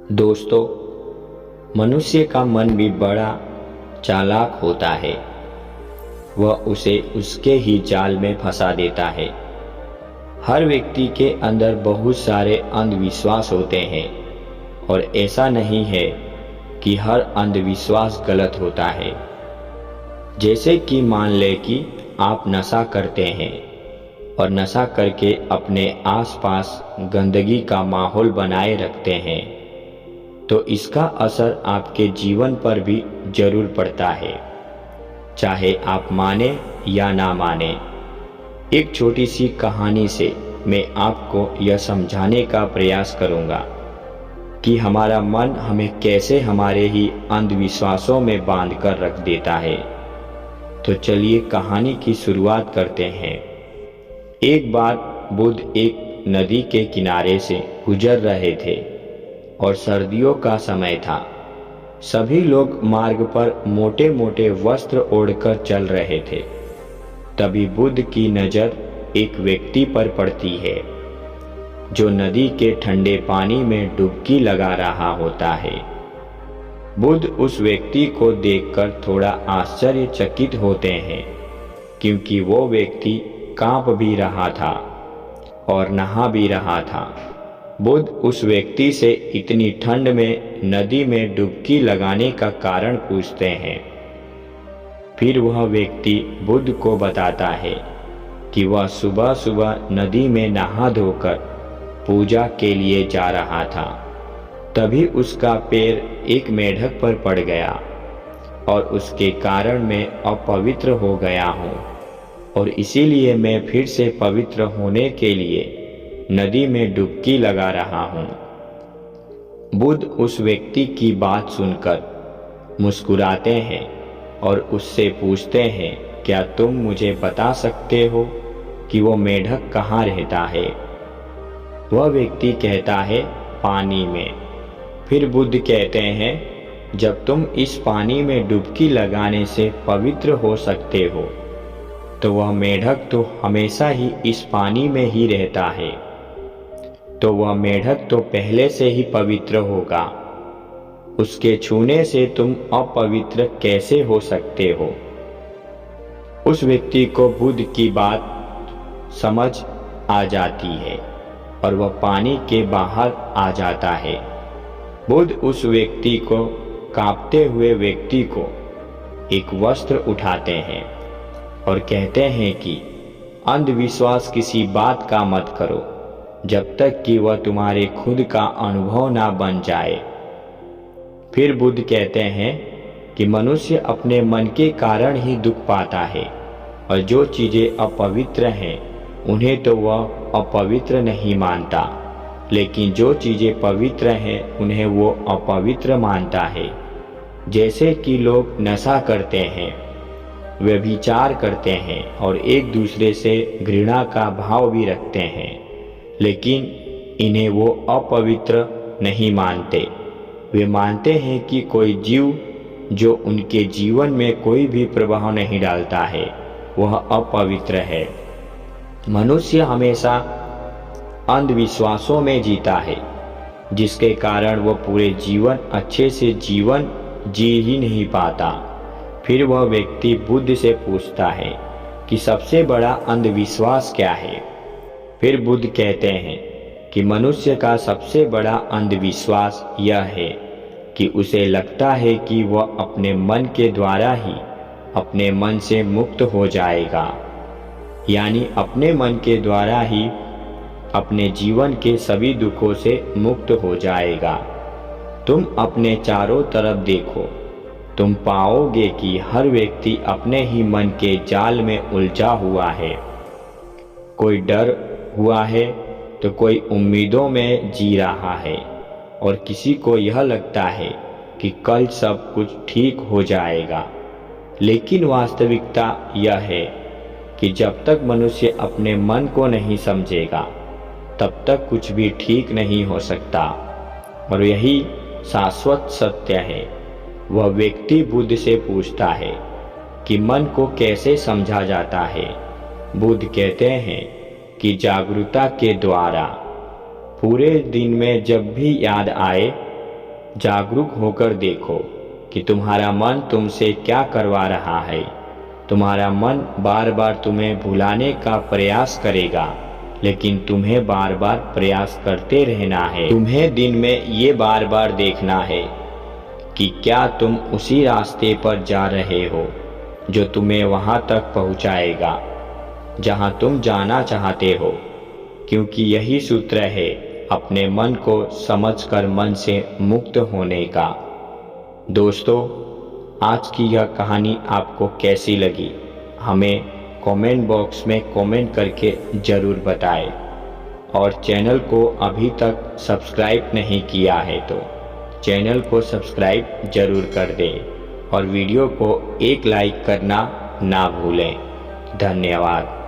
दोस्तों, मनुष्य का मन भी बड़ा चालाक होता है। वह उसे उसके ही जाल में फंसा देता है। हर व्यक्ति के अंदर बहुत सारे अंधविश्वास होते हैं और ऐसा नहीं है कि हर अंधविश्वास गलत होता है। जैसे कि मान लें कि आप नशा करते हैं और नशा करके अपने आसपास गंदगी का माहौल बनाए रखते हैं, तो इसका असर आपके जीवन पर भी जरूर पड़ता है, चाहे आप माने या ना माने। एक छोटी सी कहानी से मैं आपको यह समझाने का प्रयास करूंगा कि हमारा मन हमें कैसे हमारे ही अंधविश्वासों में बांध कर रख देता है। तो चलिए कहानी की शुरुआत करते हैं। एक बार बुद्ध एक नदी के किनारे से गुजर रहे थे और सर्दियों का समय था। सभी लोग मार्ग पर मोटे मोटे वस्त्र ओढ़कर चल रहे थे। तभी बुद्ध की नज़र एक व्यक्ति पर पड़ती है जो नदी के ठंडे पानी में डुबकी लगा रहा होता है। बुद्ध उस व्यक्ति को देखकर थोड़ा आश्चर्यचकित होते हैं, क्योंकि वो व्यक्ति कांप भी रहा था और नहा भी रहा था। बुद्ध उस व्यक्ति से इतनी ठंड में नदी में डुबकी लगाने का कारण पूछते हैं। फिर वह व्यक्ति बुद्ध को बताता है कि वह सुबह सुबह नदी में नहा धोकर पूजा के लिए जा रहा था। तभी उसका पैर एक मेंढक पर पड़ गया और उसके कारण मैं अपवित्र हो गया हूँ और इसीलिए मैं फिर से पवित्र होने के लिए नदी में डुबकी लगा रहा हूँ। बुद्ध उस व्यक्ति की बात सुनकर मुस्कुराते हैं और उससे पूछते हैं, क्या तुम मुझे बता सकते हो कि वो मेंढक कहाँ रहता है? वह व्यक्ति कहता है, पानी में। फिर बुद्ध कहते हैं, जब तुम इस पानी में डुबकी लगाने से पवित्र हो सकते हो, तो वह मेंढक तो हमेशा ही इस पानी में ही रहता है। तो वह मेंढक तो पहले से ही पवित्र होगा। उसके छूने से तुम अपवित्र कैसे हो सकते हो? उस व्यक्ति को बुद्ध की बात समझ आ जाती है और वह पानी के बाहर आ जाता है। बुद्ध उस व्यक्ति को, कांपते हुए व्यक्ति को, एक वस्त्र उठाते हैं और कहते हैं कि अंधविश्वास किसी बात का मत करो जब तक कि वह तुम्हारे खुद का अनुभव ना बन जाए। फिर बुद्ध कहते हैं कि मनुष्य अपने मन के कारण ही दुख पाता है और जो चीज़ें अपवित्र हैं उन्हें तो वह अपवित्र नहीं मानता, लेकिन जो चीज़ें पवित्र हैं उन्हें वो अपवित्र मानता है। जैसे कि लोग नशा करते हैं, व्यभिचार करते हैं और एक दूसरे से घृणा का भाव भी रखते हैं, लेकिन इन्हें वो अपवित्र नहीं मानते। वे मानते हैं कि कोई जीव जो उनके जीवन में कोई भी प्रभाव नहीं डालता है वह अपवित्र है। मनुष्य हमेशा अंधविश्वासों में जीता है, जिसके कारण वह पूरे जीवन अच्छे से जीवन जी ही नहीं पाता। फिर वह व्यक्ति बुद्ध से पूछता है कि सबसे बड़ा अंधविश्वास क्या है? फिर बुद्ध कहते हैं कि मनुष्य का सबसे बड़ा अंधविश्वास यह है कि उसे लगता है कि वह अपने मन के द्वारा ही अपने मन से मुक्त हो जाएगा, यानी अपने मन के द्वारा ही अपने जीवन के सभी दुखों से मुक्त हो जाएगा। तुम अपने चारों तरफ देखो, तुम पाओगे कि हर व्यक्ति अपने ही मन के जाल में उलझा हुआ है। कोई डर हुआ है तो कोई उम्मीदों में जी रहा है और किसी को यह लगता है कि कल सब कुछ ठीक हो जाएगा। लेकिन वास्तविकता यह है कि जब तक मनुष्य अपने मन को नहीं समझेगा तब तक कुछ भी ठीक नहीं हो सकता, और यही शाश्वत सत्य है। वह व्यक्ति बुद्ध से पूछता है कि मन को कैसे समझा जाता है। बुद्ध कहते हैं कि जागरूकता के द्वारा। पूरे दिन में जब भी याद आए जागरूक होकर देखो कि तुम्हारा मन तुमसे क्या करवा रहा है। तुम्हारा मन बार बार तुम्हें भुलाने का प्रयास करेगा, लेकिन तुम्हें बार बार प्रयास करते रहना है। तुम्हें दिन में ये बार बार देखना है कि क्या तुम उसी रास्ते पर जा रहे हो जो तुम्हें वहां तक पहुंचाएगा जहां तुम जाना चाहते हो, क्योंकि यही सूत्र है अपने मन को समझकर मन से मुक्त होने का। दोस्तों, आज की यह कहानी आपको कैसी लगी हमें कमेंट बॉक्स में कमेंट करके ज़रूर बताएं, और चैनल को अभी तक सब्सक्राइब नहीं किया है तो चैनल को सब्सक्राइब ज़रूर कर दें और वीडियो को एक लाइक करना ना भूलें। धन्यवाद।